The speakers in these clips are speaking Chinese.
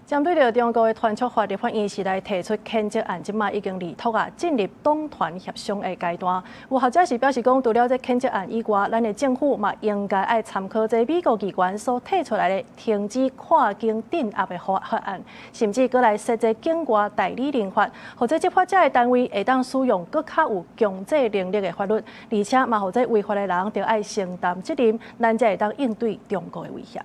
針對着中國的團促法立法院是來提出譴責案，即馬已經離托進入黨團協商的階段。有學者是表示講，除了這譴責案以外，咱的政府嘛應該愛參考這美國機關所提出來的停止跨境鎮壓的法案，甚至閣來設置境外代理人法，或者執法者的單位會當使用閣較有強制能力的法律，而且嘛，或者違法的人就愛承擔責任，咱才會當應對中國的威脅。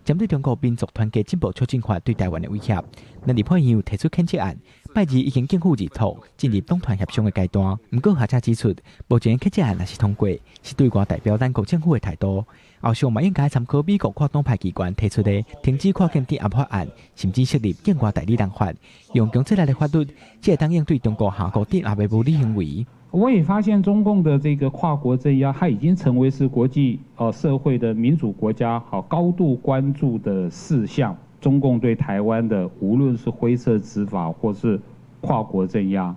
針對中國民族團結進步促進法對台灣的威脅，咱立法院提出譴責案，拜二已經政府議托進入黨團協商的階段。不過學者指出，目前譴責案若是通過，是對外代表咱國政府的態度。後續嘛應該參考美國跨黨派機關提出的停止跨境鎮壓法案，甚至設立境外代理人法，用強制力的法律，才會當應對中國下國鎮壓的無理行為。我也發現中共的這個跨國鎮壓，它已經成為是國際社會的民主國家高度關注的事項。中共對台灣的無論是灰色執法或是跨國鎮壓，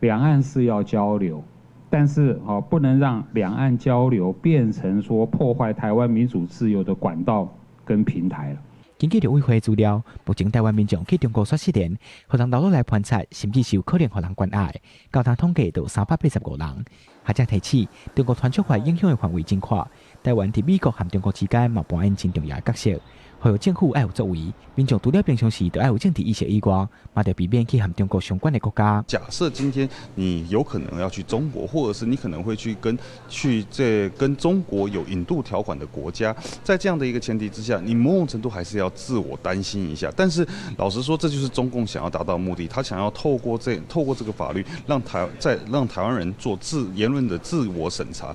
兩岸是要交流，但是不能讓兩岸交流變成說破壞台灣民主自由的管道跟平台了。根據陸委會資料，目前台灣民眾去中國說失聯，互人流落來盤查，甚至是有可能互人關押的，交通統計有385人。學者提起，中國團促法影響的範圍真闊，台灣在美國和中國之間嘛扮演真重要的角色。呼籲政府愛有作為，民眾除了平常時都愛有政治意識以外，嘛得避免去和中國相關的國家。假設今天你有可能要去中國，或者是你可能會去跟中國有引渡條款的國家，在這樣的一個前提之下，你某種程度還是要自我擔心一下。但是老實說，這就是中共想要達到的目的，他想要透過這個法律，讓台灣人做言論的自我審查。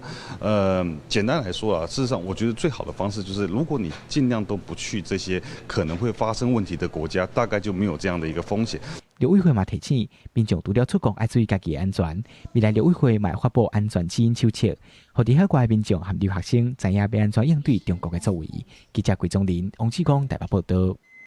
簡單來說啊，事實上我覺得最好的方式就是，如果你盡量都不去這些可能會發生問題的國家，大概就沒有這樣的一個風險。陸委會嘛提醒，民眾除了出國要注意家己的安全，未來陸委會嘛發布安全指引手冊，讓在海外的民眾和留學生知影要安怎應對中國的作為。記者桂宗林、王志剛台北報道。